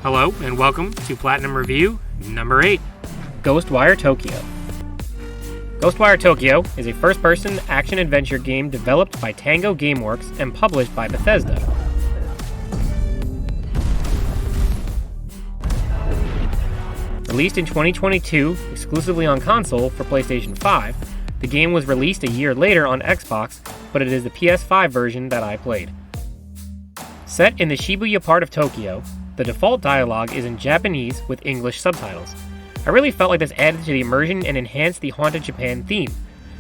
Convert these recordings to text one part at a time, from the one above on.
Hello, and welcome to Platinum Review number 8, Ghostwire Tokyo. Ghostwire Tokyo is a first-person action-adventure game developed by Tango Gameworks and published by Bethesda. Released in 2022 exclusively on console for PlayStation 5, the game was released a year later on Xbox, but it is the PS5 version that I played. Set in the Shibuya part of Tokyo, the default dialogue is in Japanese with English subtitles. I really felt like this added to the immersion and enhanced the Haunted Japan theme.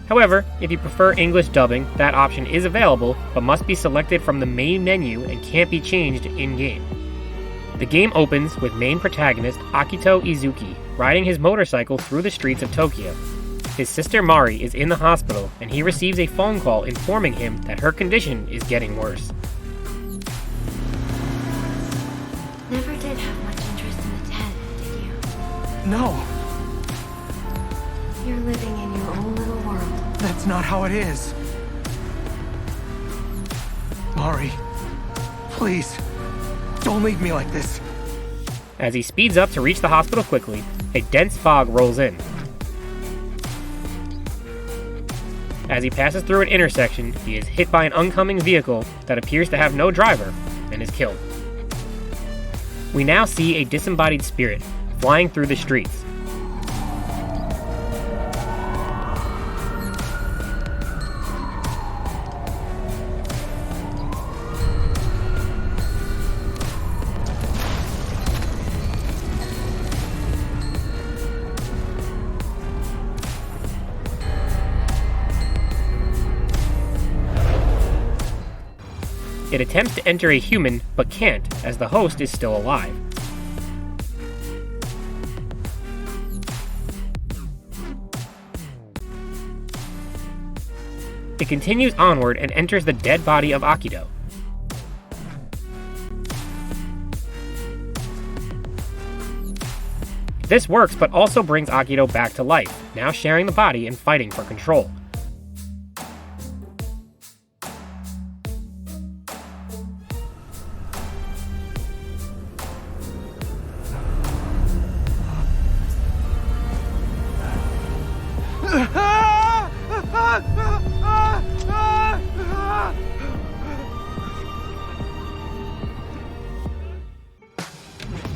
However, if you prefer English dubbing, that option is available, but must be selected from the main menu and can't be changed in-game. The game opens with main protagonist Akito Izuki riding his motorcycle through the streets of Tokyo. His sister Mari is in the hospital, and he receives a phone call informing him that her condition is getting worse. Never did have much interest in the dead, did you? No, You're living in your own little world. that's not how it is. Mari, please, don't leave me like this. As he speeds up to reach the hospital quickly, a dense fog rolls in. As he passes through an intersection, he is hit by an oncoming vehicle that appears to have no driver and is killed. We now see a disembodied spirit flying through the streets. It attempts to enter a human, but can't, as the host is still alive. It continues onward and enters the dead body of Akito. This works, but also brings Akito back to life, now sharing the body and fighting for control.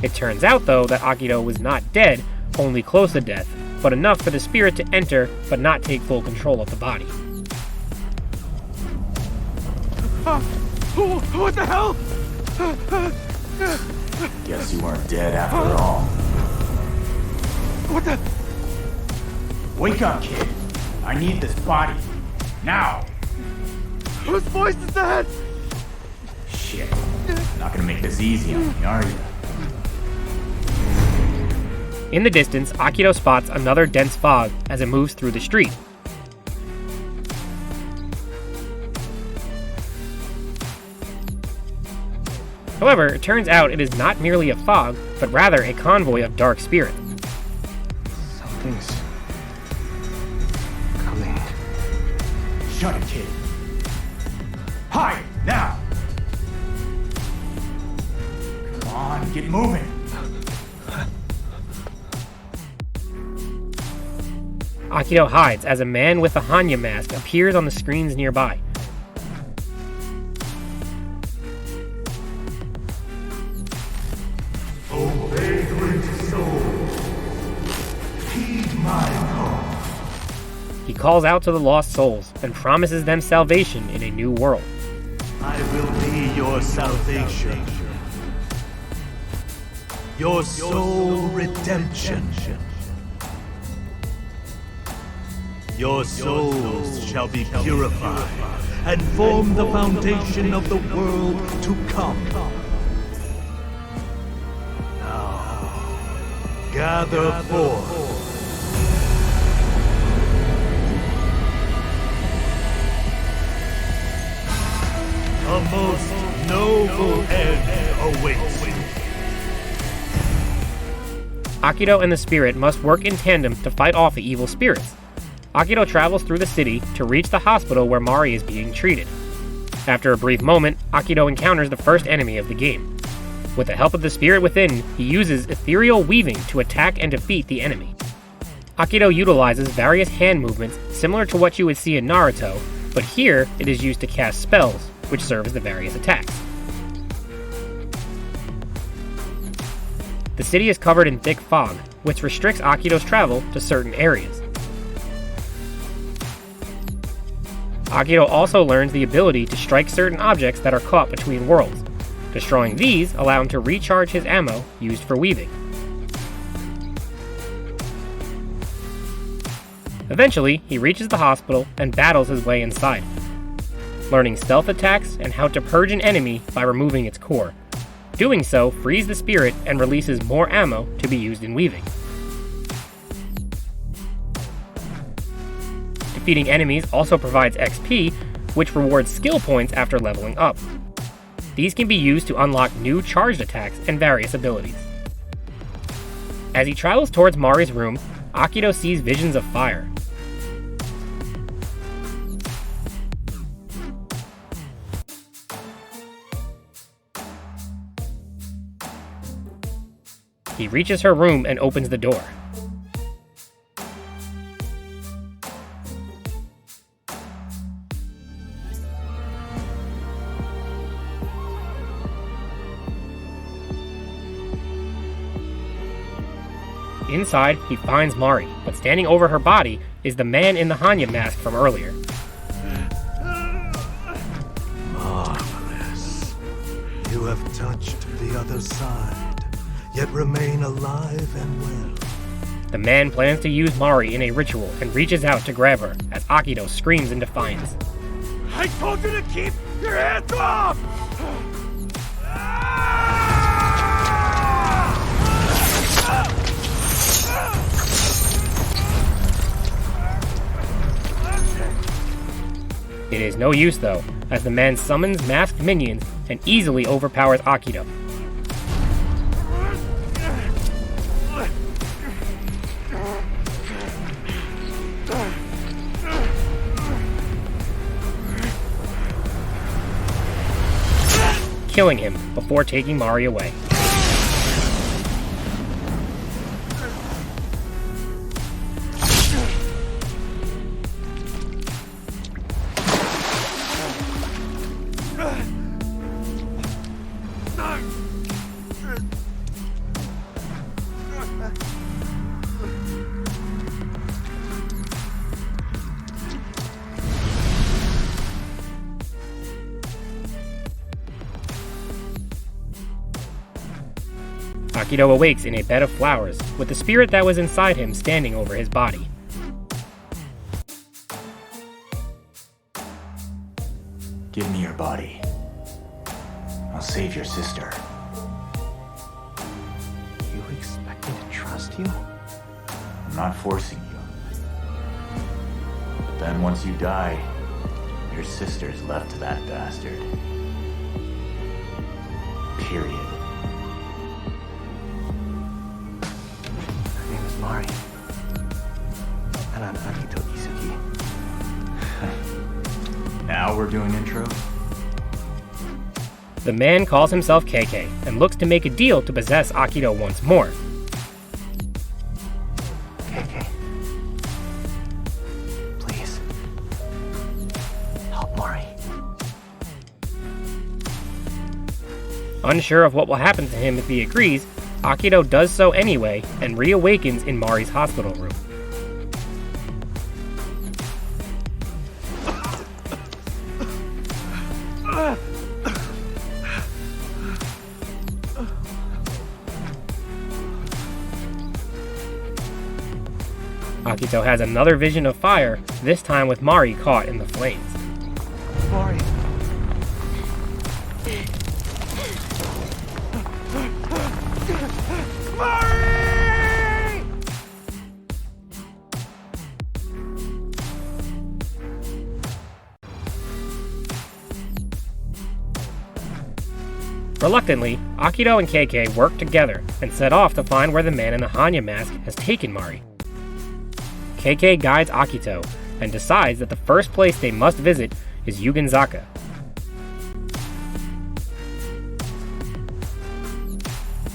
It turns out, though, that Akito was not dead, only close to death, but enough for the spirit to enter but not take full control of the body. What the hell? Guess you weren't dead after all. What the? Wake up, kid. I need this body. Now! Whose voice is that? Shit. Not gonna make this easy on me, are you? In the distance, Akito spots another dense fog as it moves through the street. However, it turns out it is not merely a fog, but rather a convoy of dark spirits. Something's coming. Shut it, kid. Hide, now! Come on, get moving. Akito hides as a man with a Hanya mask appears on the screens nearby. Obey great souls. Heed my call. He calls out to the lost souls and promises them salvation in a new world. I will be your salvation. Your soul redemption. Your souls shall be purified and form the foundation of the world to come. Now, gather forth. A most noble end awaits you. Akito and the spirit must work in tandem to fight off the evil spirits. Akito travels through the city to reach the hospital where Mari is being treated. After a brief moment, Akito encounters the first enemy of the game. With the help of the spirit within, he uses ethereal weaving to attack and defeat the enemy. Akito utilizes various hand movements similar to what you would see in Naruto, but here it is used to cast spells, which serve as the various attacks. The city is covered in thick fog, which restricts Akito's travel to certain areas. Akito also learns the ability to strike certain objects that are caught between worlds. Destroying these allow him to recharge his ammo used for weaving. Eventually, he reaches the hospital and battles his way inside, learning stealth attacks and how to purge an enemy by removing its core. Doing so frees the spirit and releases more ammo to be used in weaving. Defeating enemies also provides XP, which rewards skill points after leveling up. These can be used to unlock new charged attacks and various abilities. As he travels towards Mari's room, Akito sees visions of fire. He reaches her room and opens the door. Inside, he finds Mari, but standing over her body is the man in the Hanya mask from earlier. Marvelous. You have touched the other side, yet remain alive and well. The man plans to use Mari in a ritual and reaches out to grab her as Akito screams in defiance. I told you to keep your hands off! It is no use though, as the man summons masked minions and easily overpowers Akito. Killing him before taking Mari away. Akito awakes in a bed of flowers, with the spirit that was inside him standing over his body. Give me your body. I'll save your sister. You expect me to trust you? I'm not forcing you. But then once you die, your sister's left to that bastard. Period. Her name is Mari. And I'm Akito Isuki. Now we're doing intro? The man calls himself KK and looks to make a deal to possess Akito once more. KK. Please. Help Mari. Unsure of what will happen to him if he agrees, Akito does so anyway and reawakens in Mari's hospital room. Akito has another vision of fire, this time with Mari caught in the flames. Mari. Reluctantly, Akito and KK work together and set off to find where the man in the Hanya mask has taken Mari. KK guides Akito and decides that the first place they must visit is Yugenzaka.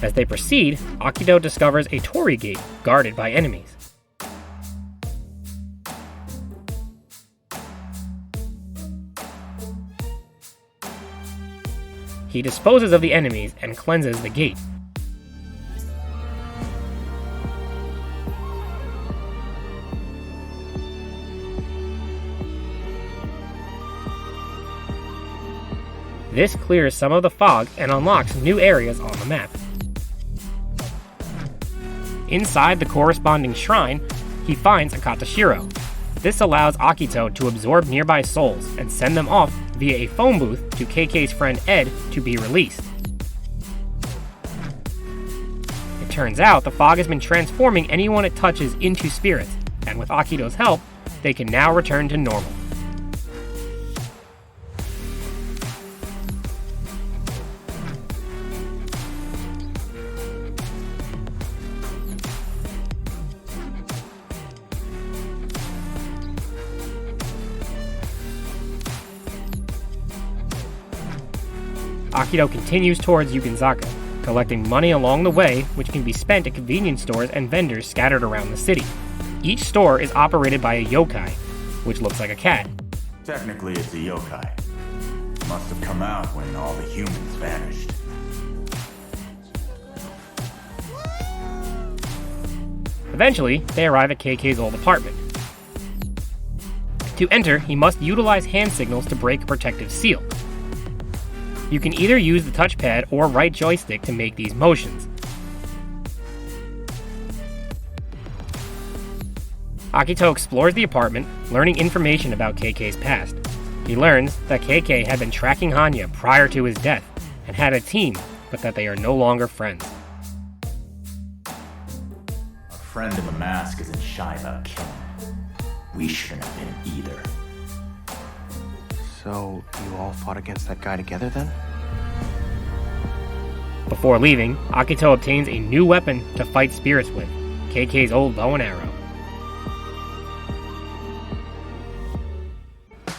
As they proceed, Akito discovers a torii gate guarded by enemies. He disposes of the enemies and cleanses the gate. This clears some of the fog and unlocks new areas on the map. Inside the corresponding shrine, he finds a Katashiro. This allows Akito to absorb nearby souls and send them off via a phone booth to KK's friend Ed to be released. It turns out the fog has been transforming anyone it touches into spirits, and with Akito's help, they can now return to normal. Akito continues towards Yukinzaka, collecting money along the way which can be spent at convenience stores and vendors scattered around the city. Each store is operated by a yokai, which looks like a cat. Technically, it's a yokai. Must have come out when all the humans vanished. Eventually, they arrive at KK's old apartment. To enter, he must utilize hand signals to break a protective seal. You can either use the touchpad or right joystick to make these motions. Akito explores the apartment, learning information about KK's past. He learns that KK had been tracking Hanya prior to his death and had a team, but that they are no longer friends. Our friend in the mask isn't shy about killing. We shouldn't have been either. So, you all fought against that guy together then? Before leaving, Akito obtains a new weapon to fight spirits with, KK's old bow and arrow.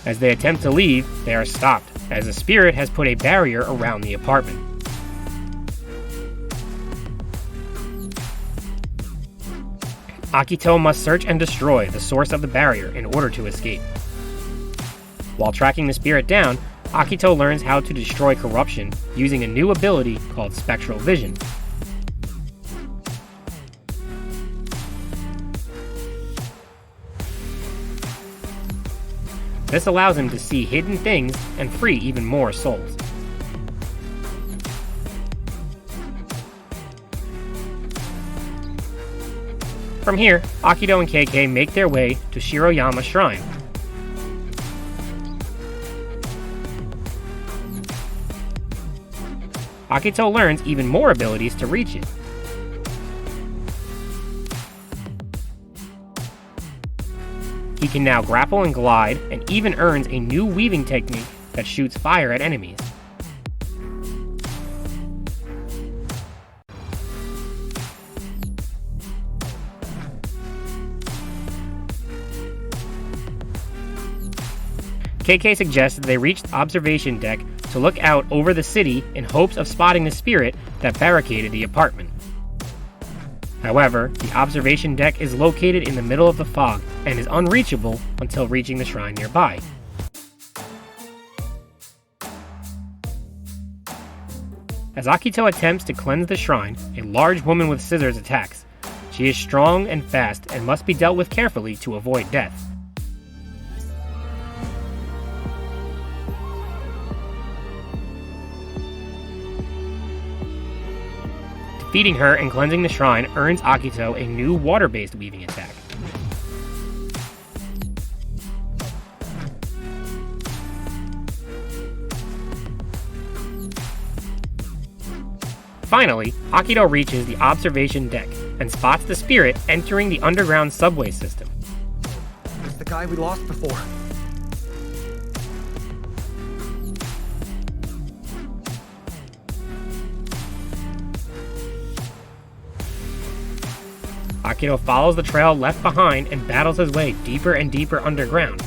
As they attempt to leave, they are stopped, as a spirit has put a barrier around the apartment. Akito must search and destroy the source of the barrier in order to escape. While tracking the spirit down, Akito learns how to destroy corruption using a new ability called Spectral Vision. This allows him to see hidden things and free even more souls. From here, Akito and KK make their way to Shiroyama Shrine. Akito learns even more abilities to reach it. He can now grapple and glide, and even earns a new weaving technique that shoots fire at enemies. KK suggests that they reach the observation deck to look out over the city in hopes of spotting the spirit that barricaded the apartment. However, the observation deck is located in the middle of the fog and is unreachable until reaching the shrine nearby. As Akito attempts to cleanse the shrine, a large woman with scissors attacks. She is strong and fast and must be dealt with carefully to avoid death. Defeating her and cleansing the shrine earns Akito a new water-based weaving attack. Finally, Akito reaches the observation deck and spots the spirit entering the underground subway system. It's the guy we lost before. Akito follows the trail left behind and battles his way deeper and deeper underground.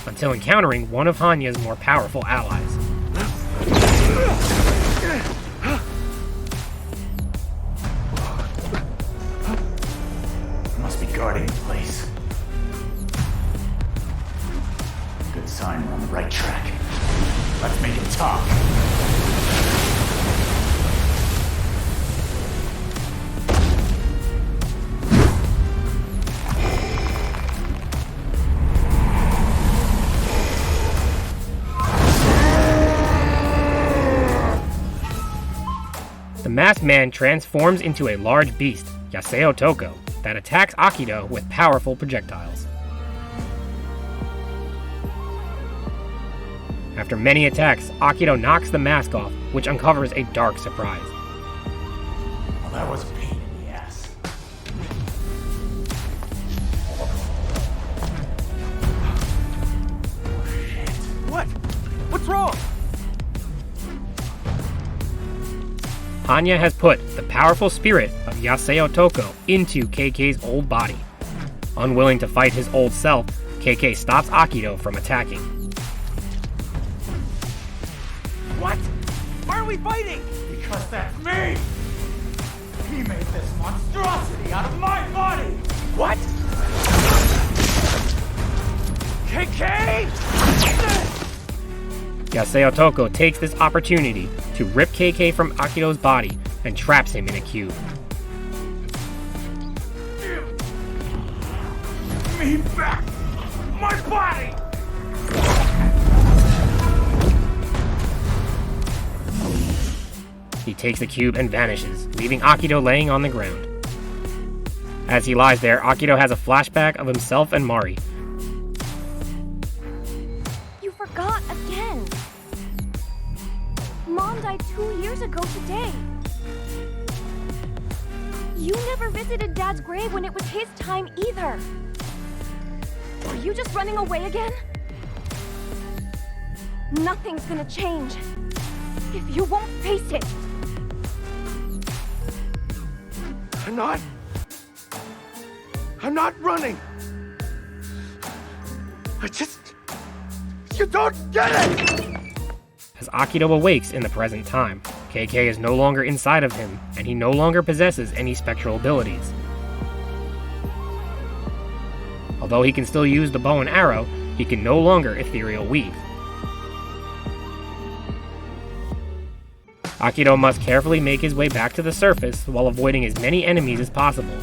until encountering one of Hanya's more powerful allies. Must be guarding the place. Good sign we're on the right track. Let's make him talk. The masked man transforms into a large beast, Yaseo Toko, that attacks Akito with powerful projectiles. After many attacks, Akito knocks the mask off, which uncovers a dark surprise. Well, that was a pain in the ass. Oh, shit. What? What's wrong? Hanya has put the powerful spirit of Yaseo Toko into KK's old body. Unwilling to fight his old self, KK stops Akito from attacking. What? Why are we fighting? Because that's me! He made this monstrosity out of my body! What? KK? Yaseo Toko takes this opportunity to rip KK from Akito's body and traps him in a cube. Give me back! My body! He takes the cube and vanishes, leaving Akito laying on the ground. As he lies there, Akito has a flashback of himself and Mari. You forgot again. Mom died 2 years ago today. You never visited Dad's grave when it was his time either. Are you just running away again? Nothing's gonna change if you won't face it. I'm not running. You don't get it! As Akito awakes in the present time, KK is no longer inside of him, and he no longer possesses any spectral abilities. Although he can still use the bow and arrow, he can no longer ethereal weave. Akito must carefully make his way back to the surface while avoiding as many enemies as possible.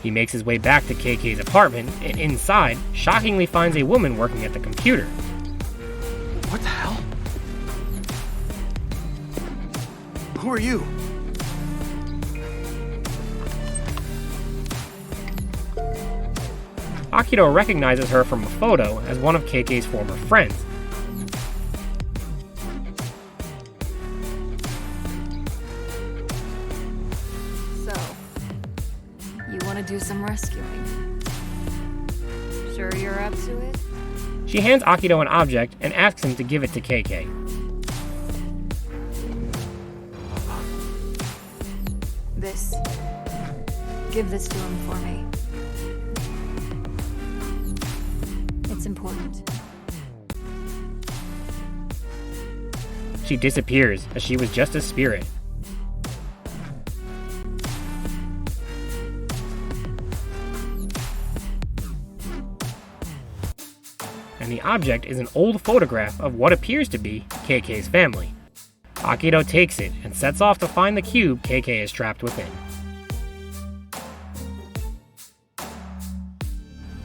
He makes his way back to KK's apartment, and inside, shockingly finds a woman working at the computer. What the hell? Who are you? Akito recognizes her from a photo as one of KK's former friends. Do some rescuing. Sure you're up to it? She hands Akito an object and asks him to give it to KK. This. Give this to him for me. It's important. She disappears as she was just a spirit. And the object is an old photograph of what appears to be KK's family. Akito takes it and sets off to find the cube KK is trapped within.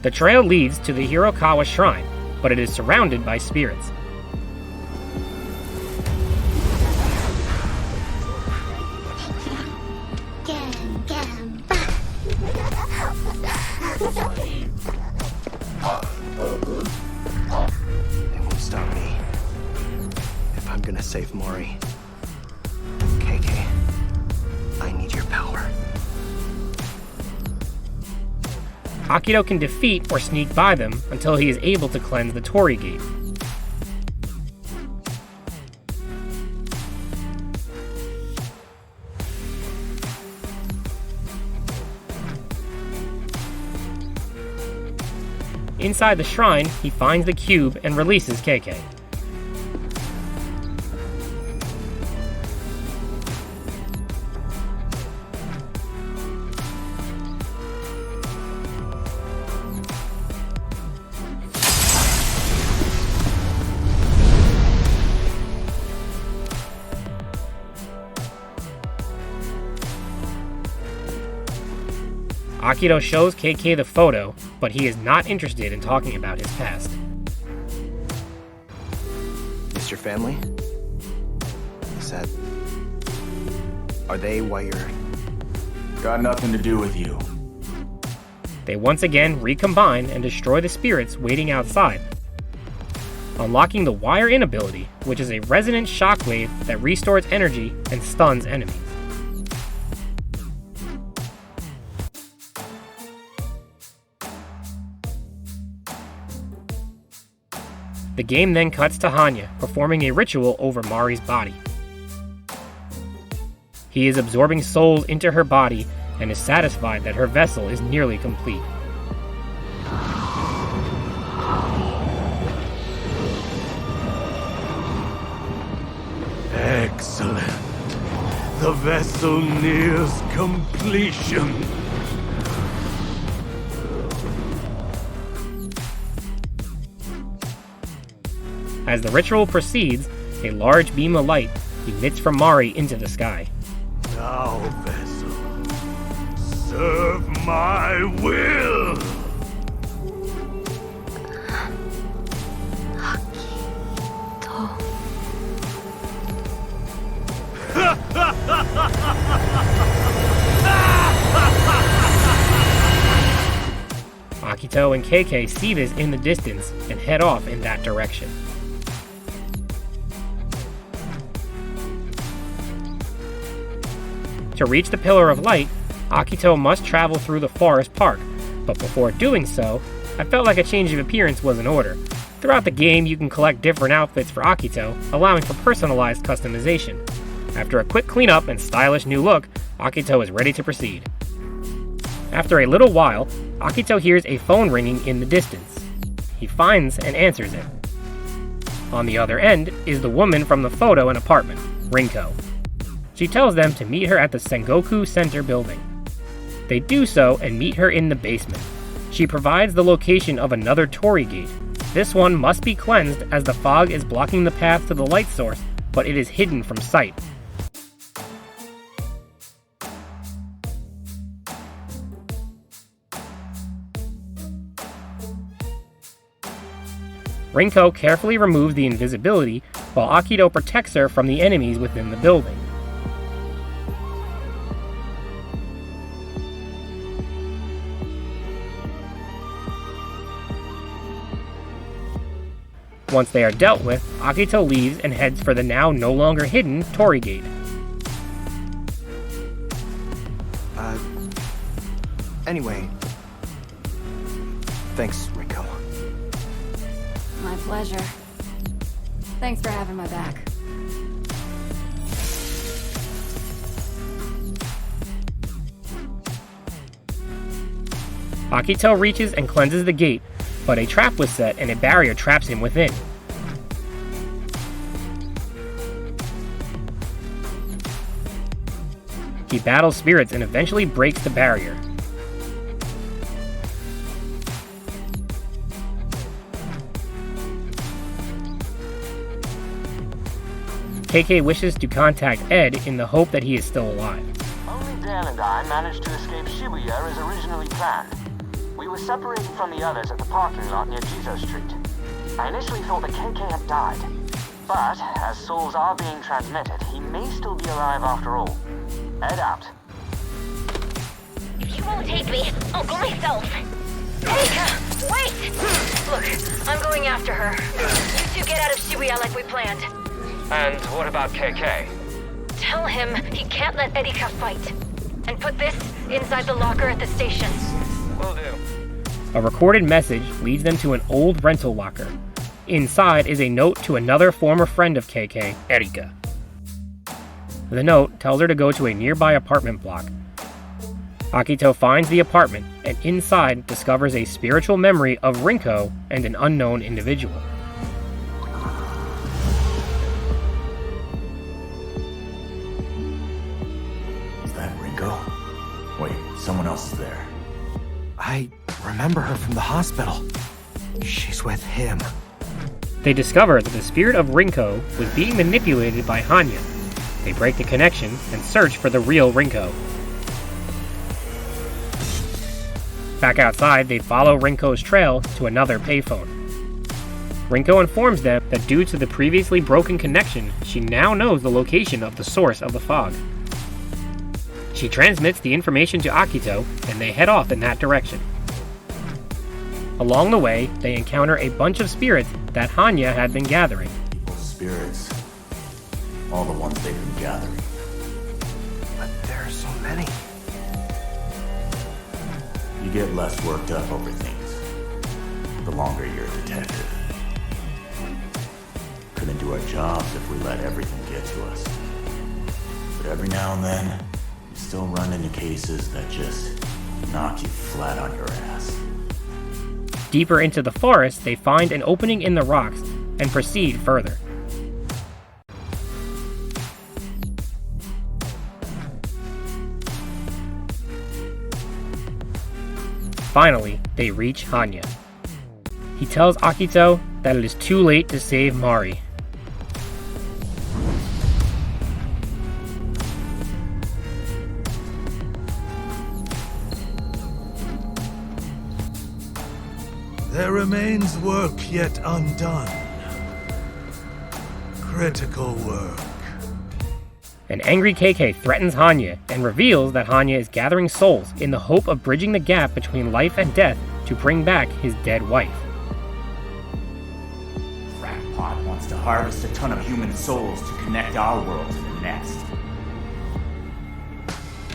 The trail leads to the Hirokawa Shrine, but it is surrounded by spirits. They won't stop me. If I'm gonna save Mori. KK, I need your power. Akito can defeat or sneak by them until he is able to cleanse the Torii Gate. Inside the shrine, he finds the cube and releases KK. Akito shows KK the photo, but he is not interested in talking about his past. Miss your family? Is that... Are they why you're... Got nothing to do with you. They once again recombine and destroy the spirits waiting outside, unlocking the Wire In ability, which is a resonant shockwave that restores energy and stuns enemies. The game then cuts to Hanya performing a ritual over Mari's body. He is absorbing souls into her body and is satisfied that her vessel is nearly complete. Excellent. The vessel nears completion. As the ritual proceeds, a large beam of light emits from Mari into the sky. Now, vessel, serve my will! Akito and KK see this in the distance and head off in that direction. To reach the Pillar of Light, Akito must travel through the forest park, but before doing so, I felt like a change of appearance was in order. Throughout the game, you can collect different outfits for Akito, allowing for personalized customization. After a quick cleanup and stylish new look, Akito is ready to proceed. After a little while, Akito hears a phone ringing in the distance. He finds and answers it. On the other end is the woman from the photo and apartment, Rinko. She tells them to meet her at the Sengoku Center building. They do so and meet her in the basement. She provides the location of another Torii Gate. This one must be cleansed as the fog is blocking the path to the light source, but it is hidden from sight. Rinko carefully removes the invisibility, while Akito protects her from the enemies within the building. Once they are dealt with, Akito leaves and heads for the now no longer hidden Torii Gate. Anyway, thanks, Rinko. My pleasure. Thanks for having my back. Akito reaches and cleanses the gate, but a trap was set and a barrier traps him within. He battles spirits and eventually breaks the barrier. KK wishes to contact Ed in the hope that he is still alive. Only Dale and I managed to escape Shibuya as originally planned. We were separated from the others at the parking lot near Jizo Street. I initially thought that KK had died, but as souls are being transmitted, he may still be alive after all. Ed out. If you won't take me, I'll go myself. Erika, wait! Look, I'm going after her. You two get out of Shibuya like we planned. And what about KK? Tell him he can't let Erika fight. And put this inside the locker at the station. Will do. A recorded message leads them to an old rental locker. Inside is a note to another former friend of KK, Erika. The note tells her to go to a nearby apartment block. Akito finds the apartment and inside discovers a spiritual memory of Rinko and an unknown individual. Is that Rinko? Wait, someone else is there. I remember her from the hospital. She's with him. They discover that the spirit of Rinko was being manipulated by Hanya. They break the connection and search for the real Rinko. Back outside, they follow Rinko's trail to another payphone. Rinko informs them that due to the previously broken connection, she now knows the location of the source of the fog. She transmits the information to Akito, and they head off in that direction. Along the way, they encounter a bunch of spirits that Hanya had been gathering. People's spirits. All the ones they've been gathering. But there are so many. You get less worked up over things the longer you're a detective. Couldn't do our jobs if we let everything get to us. But every now and then, you still run into cases that just knock you flat on your ass. Deeper into the forest, they find an opening in the rocks and proceed further. Finally, they reach Hanya. He tells Akito that it is too late to save Mari. There remains work yet undone. Critical work. An angry KK threatens Hanya and reveals that Hanya is gathering souls in the hope of bridging the gap between life and death to bring back his dead wife. Crackpot wants to harvest a ton of human souls to connect our world to the next.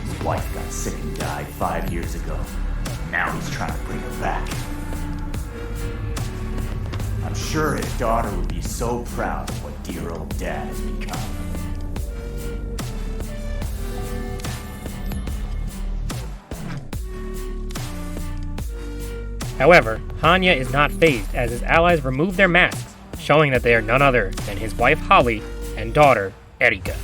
His wife got sick and died 5 years ago. Now he's trying to bring her back. I'm sure his daughter would be so proud of what dear old dad has become. However, Hanya is not fazed as his allies remove their masks, showing that they are none other than his wife Holly and daughter Erika.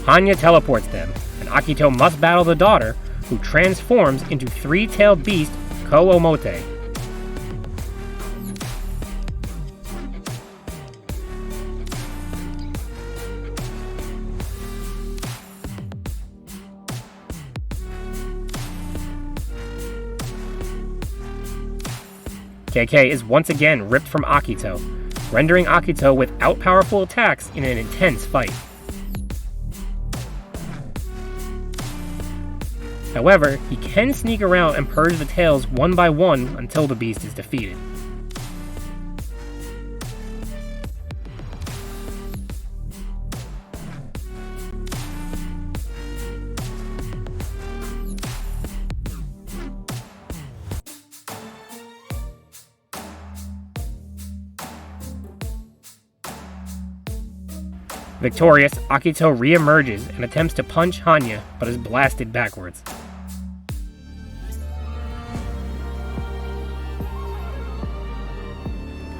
Hanya teleports them, and Akito must battle the daughter, who transforms into three-tailed beast Ko-Omote. KK is once again ripped from Akito, rendering Akito without powerful attacks in an intense fight. However, he can sneak around and purge the tails one by one until the beast is defeated. Victorious, Akito re-emerges and attempts to punch Hanya, but is blasted backwards.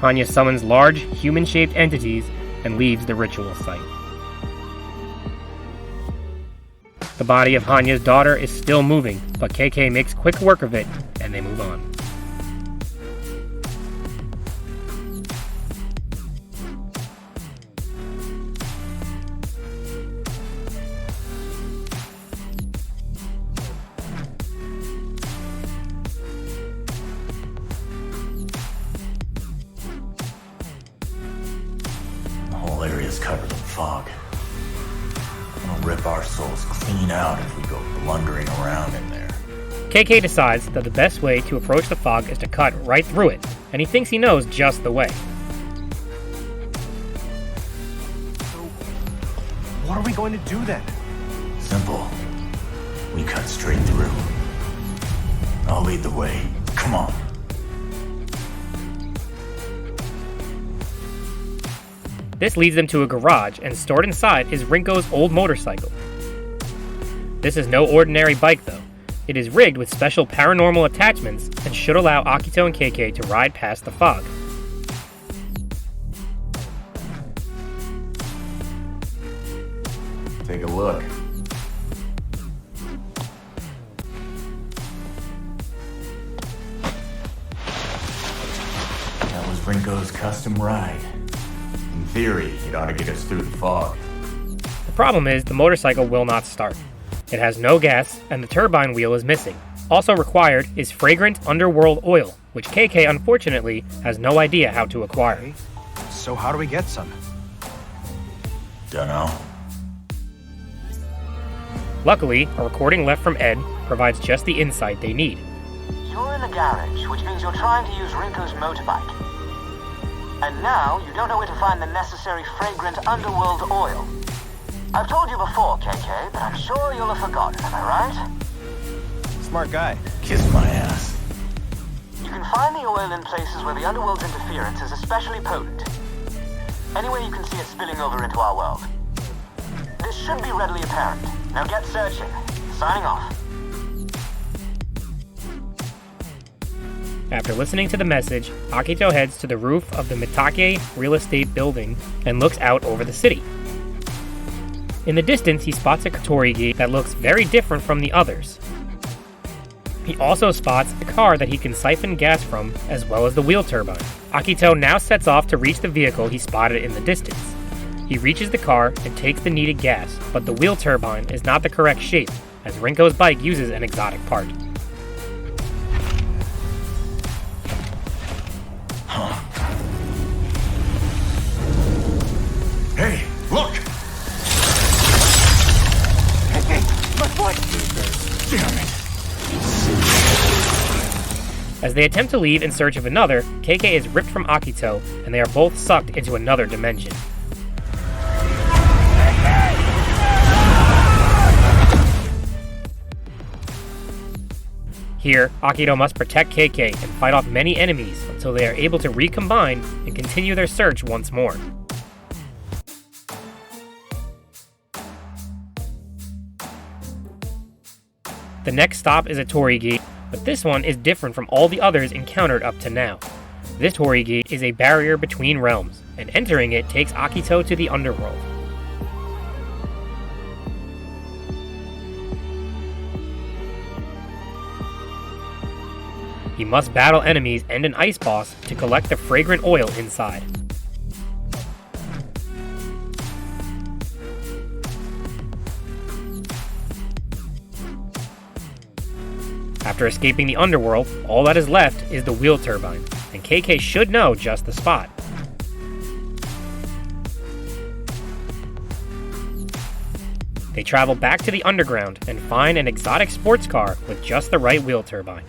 Hanya summons large, human-shaped entities and leaves the ritual site. The body of Hanya's daughter is still moving, but KK makes quick work of it, and they move on. Covered in fog. It'll rip our souls clean out if we go blundering around in there. KK decides that the best way to approach the fog is to cut right through it, and he thinks he knows just the way. we going to do then? Simple. We cut straight through. I'll lead the way. Come on. This leads them to a garage, and stored inside is Rinko's old motorcycle. This is no ordinary bike, though. It is rigged with special paranormal attachments and should allow Akito and KK to ride past the fog. Take a look. That was Rinko's custom ride. In theory, it ought to get us through the fog. The problem is the motorcycle will not start. It has no gas, and the turbine wheel is missing. Also required is fragrant underworld oil, which KK unfortunately has no idea how to acquire. So how do we get some? Dunno. Luckily, a recording left from Ed provides just the insight they need. You're in the garage, which means you're trying to use Rinko's motorbike. And now you don't know where to find the necessary fragrant underworld oil. I've told you before, KK, but I'm sure you'll have forgotten, am I right? Smart guy. Kiss my ass. You can find the oil in places where the underworld's interference is especially potent. Anywhere you can see it spilling over into our world. This should be readily apparent. Now get searching. Signing off. After listening to the message, Akito heads to the roof of the Mitake real estate building and looks out over the city. In the distance, he spots a Kotorigi that looks very different from the others. He also spots a car that he can siphon gas from, as well as the wheel turbine. Akito now sets off to reach the vehicle he spotted in the distance. He reaches the car and takes the needed gas, but the wheel turbine is not the correct shape, as Rinko's bike uses an exotic part. Hey, look! My foot! Damn it! As they attempt to leave in search of another, KK is ripped from Akito, and they are both sucked into another dimension. Here, Akito must protect KK and fight off many enemies until they are able to recombine and continue their search once more. The next stop is a Torigi, but this one is different from all the others encountered up to now. This Torigi is a barrier between realms, and entering it takes Akito to the underworld. He must battle enemies and an ice boss to collect the fragrant oil inside. After escaping the underworld, all that is left is the wheel turbine, and KK should know just the spot. They travel back to the underground and find an exotic sports car with just the right wheel turbine.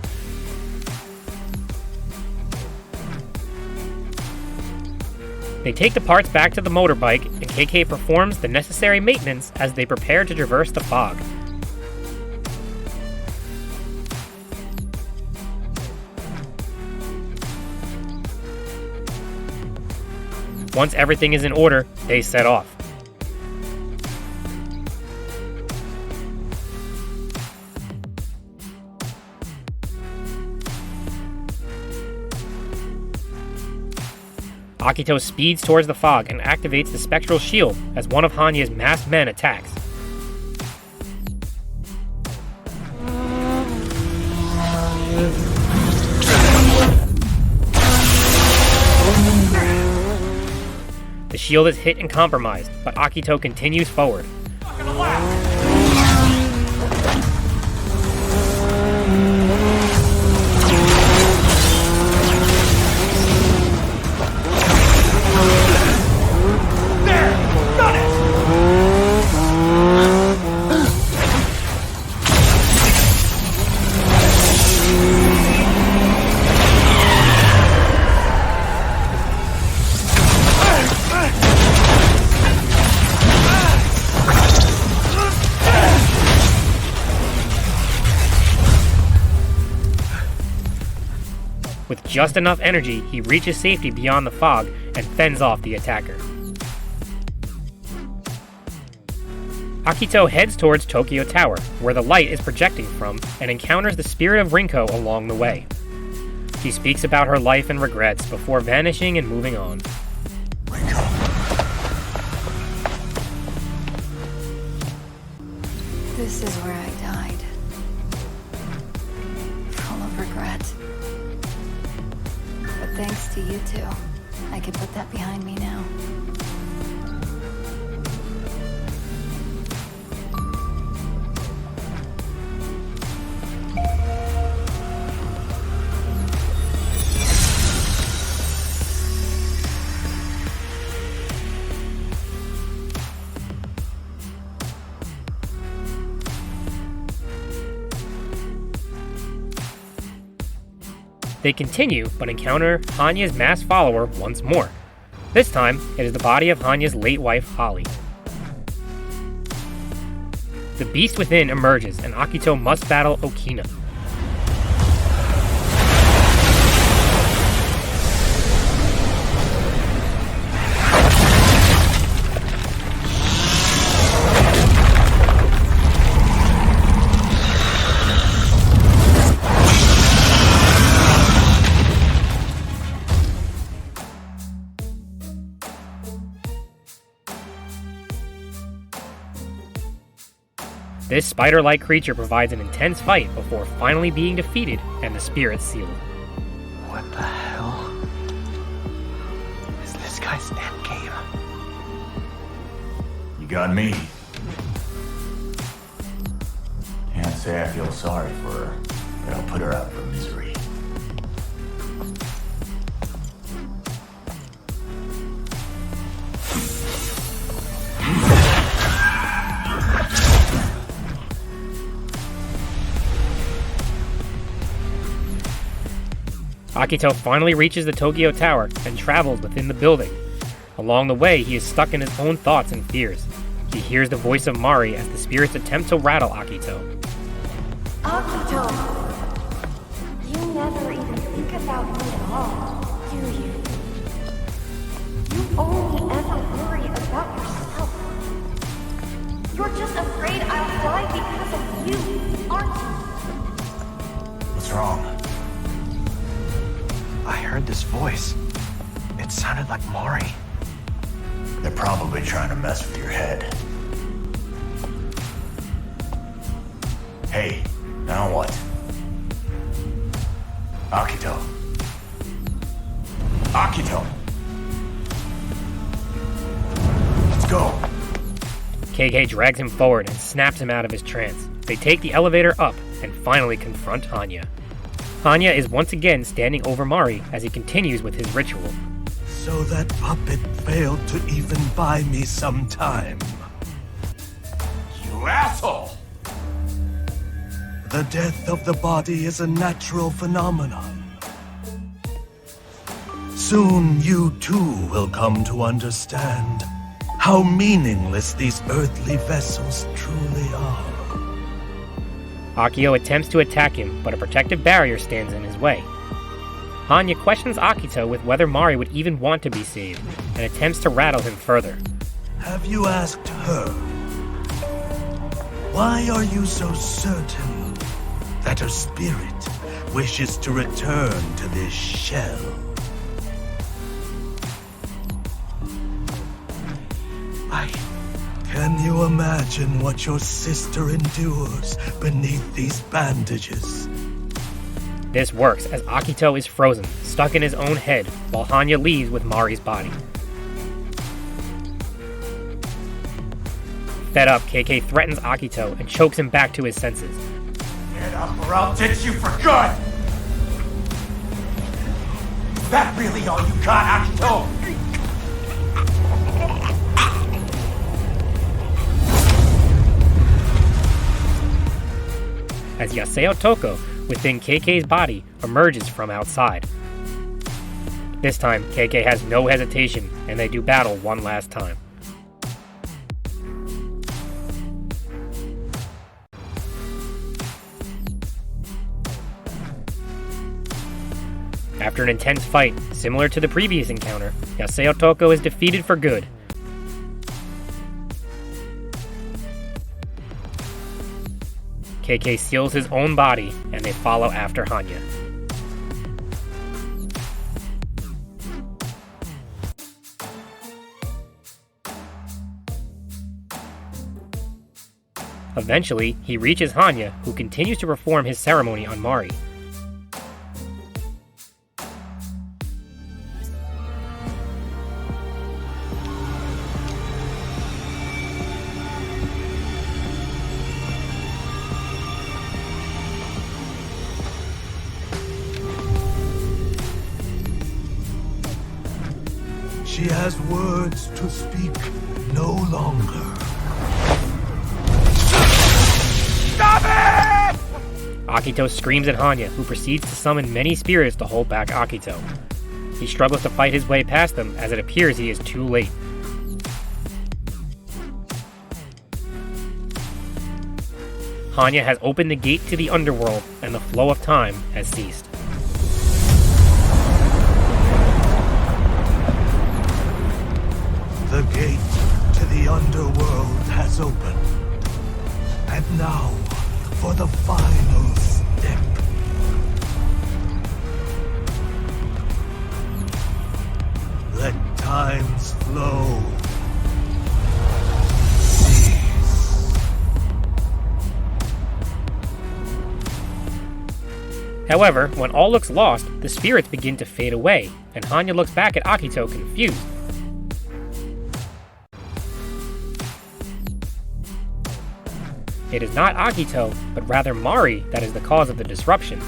They take the parts back to the motorbike, and KK performs the necessary maintenance as they prepare to traverse the fog. Once everything is in order, they set off. Akito speeds towards the fog and activates the spectral shield as one of Hanya's masked men attacks. The shield is hit and compromised, but Akito continues forward. With just enough energy, he reaches safety beyond the fog and fends off the attacker. Akito heads towards Tokyo Tower, where the light is projecting from, and encounters the spirit of Rinko along the way. She speaks about her life and regrets before vanishing and moving on. Rinko. This is where I died. Full of regret. But thanks to you two, I can put that behind me now. They continue, but encounter Hanya's masked follower once more. This time, it is the body of Hanya's late wife, Holly. The beast within emerges, and Akito must battle Okina. This spider-like creature provides an intense fight before finally being defeated and the spirit sealed. What the hell is this guy's end game? You got me. Can't say I feel sorry for her, but I'll put her out for misery. Akito finally reaches the Tokyo Tower and travels within the building. Along the way, he is stuck in his own thoughts and fears. He hears the voice of Mari as the spirits attempt to rattle Akito. Akito! You never even think about me at all, do you? You only ever worry about yourself. You're just afraid I'll die because of you, aren't you? What's wrong? I heard this voice. It sounded like Mari. They're probably trying to mess with your head. Hey, now what? Akito. Akito! Let's go! KK drags him forward and snaps him out of his trance. They take the elevator up and finally confront Hanya. Hanya is once again standing over Mari as he continues with his ritual. So that puppet failed to even buy me some time. You asshole! The death of the body is a natural phenomenon. Soon you too will come to understand how meaningless these earthly vessels truly are. Akio attempts to attack him, but a protective barrier stands in his way. Hanya questions Akito with whether Mari would even want to be saved, and attempts to rattle him further. Have you asked her? Why are you so certain that her spirit wishes to return to this shell? Can you imagine what your sister endures beneath these bandages? This works as Akito is frozen, stuck in his own head, while Hanya leaves with Mari's body. Fed up, KK threatens Akito and chokes him back to his senses. Get up or I'll ditch you for good! Is that really all you got, Akito? As Yaseo Toko, within KK's body, emerges from outside. This time, KK has no hesitation, and they do battle one last time. After an intense fight, similar to the previous encounter, Yaseo Toko is defeated for good. KK seals his own body, and they follow after Hanya. Eventually, he reaches Hanya, who continues to perform his ceremony on Mari. She has words to speak no longer. Stop it! Akito screams at Hanya, who proceeds to summon many spirits to hold back Akito. He struggles to fight his way past them, as it appears he is too late. Hanya has opened the gate to the underworld, and the flow of time has ceased. The gate to the underworld has opened. And now, for the final step. Let time's flow cease. However, when all looks lost, the spirits begin to fade away, and Hanya looks back at Akito confused. It is not Akito, but rather Mari that is the cause of the disruption.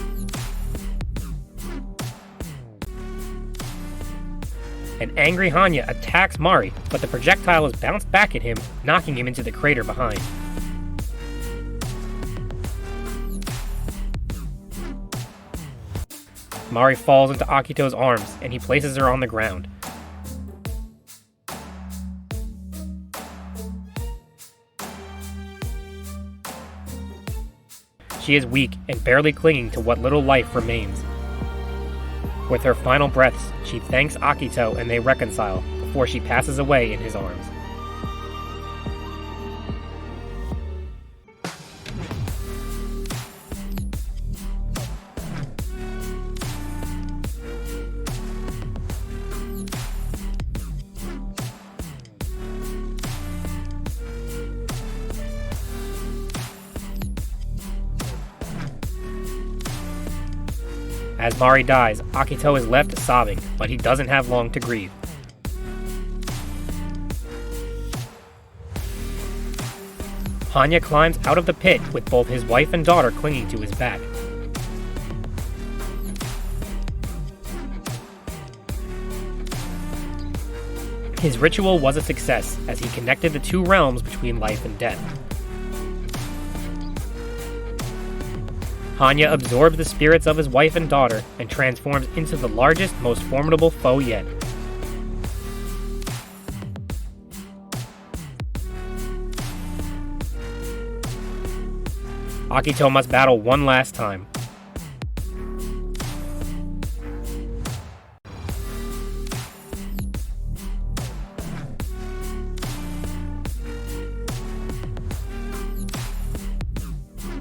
An angry Hanya attacks Mari, but the projectile is bounced back at him, knocking him into the crater behind. Mari falls into Akito's arms, and he places her on the ground. She is weak and barely clinging to what little life remains. With her final breaths, she thanks Akito and they reconcile before she passes away in his arms. As Mari dies, Akito is left sobbing, but he doesn't have long to grieve. Hanya climbs out of the pit with both his wife and daughter clinging to his back. His ritual was a success, as he connected the two realms between life and death. Hanya absorbs the spirits of his wife and daughter and transforms into the largest, most formidable foe yet. Akito must battle one last time.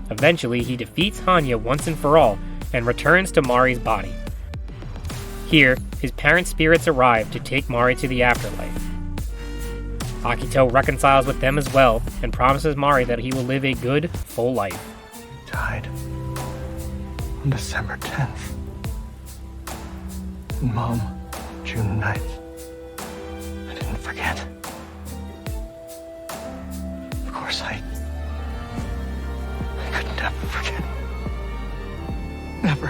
Eventually, he defeats Hanya once and for all, and returns to Mari's body. Here, his parents' spirits arrive to take Mari to the afterlife. Akito reconciles with them as well, and promises Mari that he will live a good, full life. He died on December 10th. And Mom, June 9th. I didn't forget. Of course, I could never forget. Never.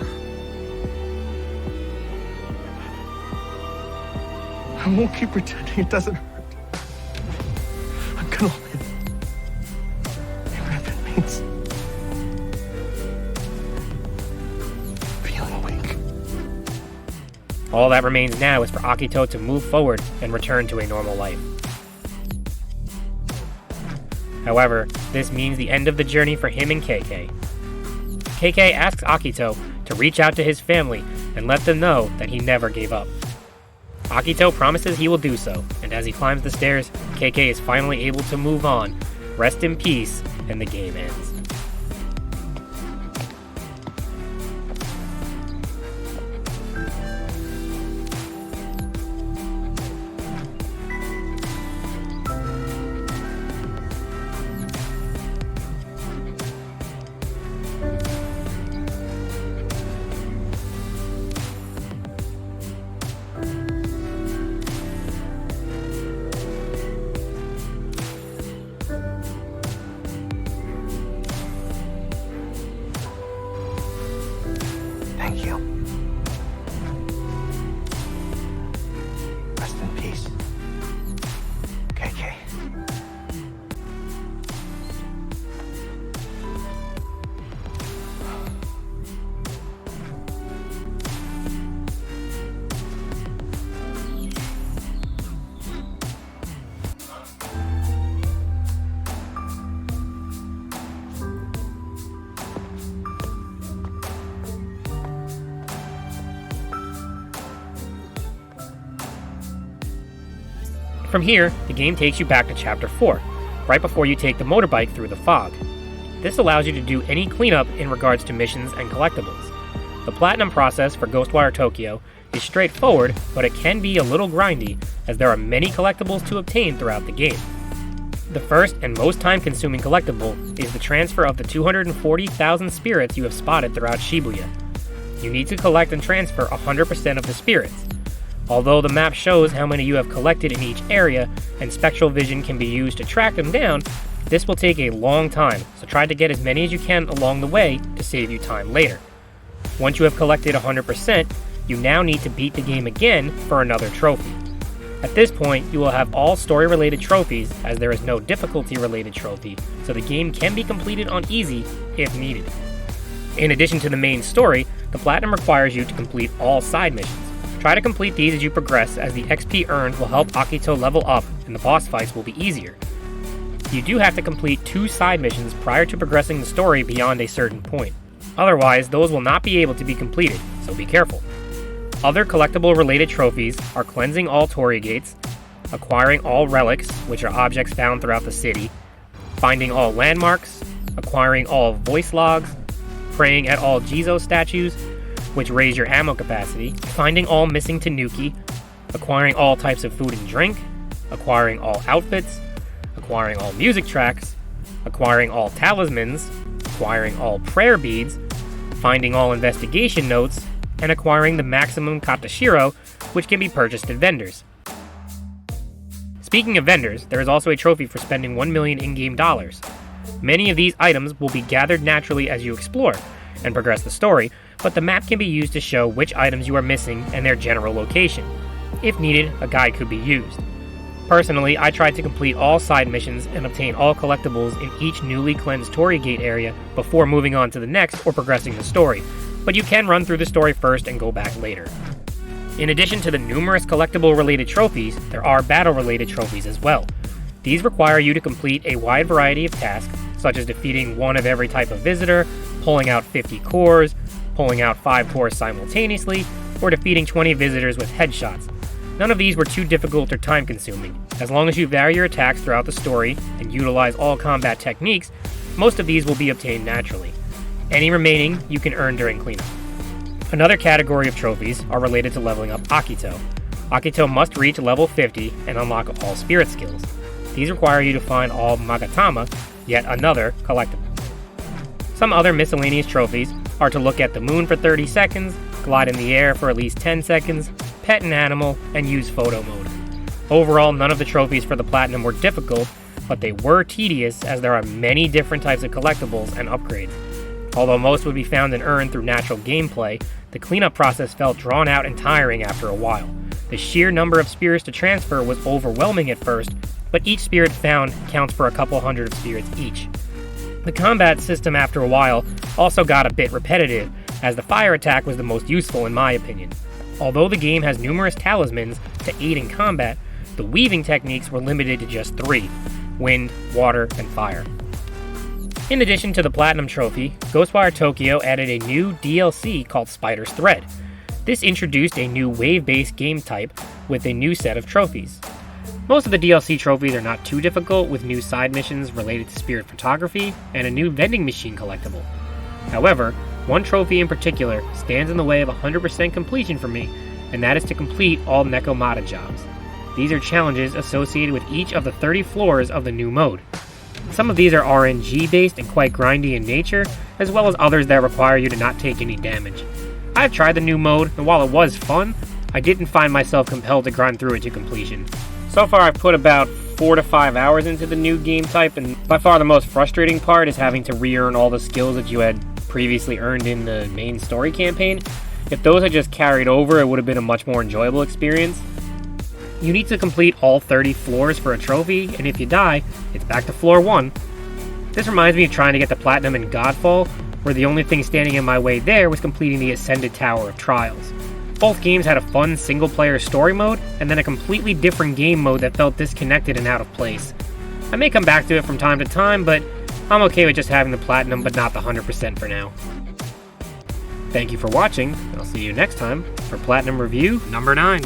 I won't keep pretending it doesn't hurt. I'm gonna live. Even if it means feeling weak. All that remains now is for Akito to move forward and return to a normal life. However, this means the end of the journey for him and KK. KK asks Akito to reach out to his family and let them know that he never gave up. Akito promises he will do so, and as he climbs the stairs, KK is finally able to move on, rest in peace, and the game ends. Thank you. Rest in peace, KK. From here, the game takes you back to Chapter 4, right before you take the motorbike through the fog. This allows you to do any cleanup in regards to missions and collectibles. The platinum process for Ghostwire Tokyo is straightforward, but it can be a little grindy, as there are many collectibles to obtain throughout the game. The first and most time-consuming collectible is the transfer of the 240,000 spirits you have spotted throughout Shibuya. You need to collect and transfer 100% of the spirits. Although the map shows how many you have collected in each area, and spectral vision can be used to track them down, this will take a long time, so try to get as many as you can along the way to save you time later. Once you have collected 100%, you now need to beat the game again for another trophy. At this point, you will have all story-related trophies, as there is no difficulty-related trophy, so the game can be completed on easy if needed. In addition to the main story, the platinum requires you to complete all side missions. Try to complete these as you progress, as the XP earned will help Akito level up and the boss fights will be easier. You do have to complete 2 side missions prior to progressing the story beyond a certain point. Otherwise, those will not be able to be completed, so be careful. Other collectible related trophies are cleansing all Torii gates, acquiring all relics, which are objects found throughout the city, finding all landmarks, acquiring all voice logs, praying at all Jizo statues, which raise your ammo capacity, finding all missing Tanuki, acquiring all types of food and drink, acquiring all outfits, acquiring all music tracks, acquiring all talismans, acquiring all prayer beads, finding all investigation notes, and acquiring the maximum Katashiro, which can be purchased at vendors. Speaking of vendors, there is also a trophy for spending 1 million in-game dollars. Many of these items will be gathered naturally as you explore and progress the story, but the map can be used to show which items you are missing and their general location. If needed, a guide could be used. Personally, I tried to complete all side missions and obtain all collectibles in each newly cleansed Torii Gate area before moving on to the next or progressing the story, but you can run through the story first and go back later. In addition to the numerous collectible related trophies, there are battle related trophies as well. These require you to complete a wide variety of tasks, such as defeating one of every type of visitor, pulling out 50 cores, pulling out 5 cores simultaneously, or defeating 20 visitors with headshots. None of these were too difficult or time consuming. As long as you vary your attacks throughout the story and utilize all combat techniques, most of these will be obtained naturally. Any remaining you can earn during cleanup. Another category of trophies are related to leveling up Akito. Akito must reach level 50 and unlock all spirit skills. These require you to find all Magatama, yet another collectible. Some other miscellaneous trophies are to look at the moon for 30 seconds, glide in the air for at least 10 seconds, pet an animal, and use photo mode. Overall, none of the trophies for the platinum were difficult, but they were tedious as there are many different types of collectibles and upgrades. Although most would be found and earned through natural gameplay, the cleanup process felt drawn out and tiring after a while. The sheer number of spirits to transfer was overwhelming at first, but each spirit found counts for a couple hundred of spirits each. The combat system after a while also got a bit repetitive, as the fire attack was the most useful in my opinion. Although the game has numerous talismans to aid in combat, the weaving techniques were limited to just 3: wind, water, and fire. In addition to the Platinum Trophy, Ghostwire Tokyo added a new DLC called Spider's Thread. This introduced a new wave-based game type with a new set of trophies. Most of the DLC trophies are not too difficult, with new side missions related to spirit photography and a new vending machine collectible. However, one trophy in particular stands in the way of 100% completion for me, and that is to complete all Nekomata jobs. These are challenges associated with each of the 30 floors of the new mode. Some of these are RNG based and quite grindy in nature, as well as others that require you to not take any damage. I've tried the new mode, and while it was fun, I didn't find myself compelled to grind through it to completion. So far I've put about 4 to 5 hours into the new game type, and by far the most frustrating part is having to re-earn all the skills that you had previously earned in the main story campaign. If those had just carried over, it would have been a much more enjoyable experience. You need to complete all 30 floors for a trophy, and if you die, it's back to floor 1. This reminds me of trying to get the platinum in Godfall, where the only thing standing in my way there was completing the Ascended Tower of Trials. Both games had a fun single-player story mode, and then a completely different game mode that felt disconnected and out of place. I may come back to it from time to time, but I'm okay with just having the platinum but not the 100% for now. Thank you for watching, and I'll see you next time for Platinum Review Number 9.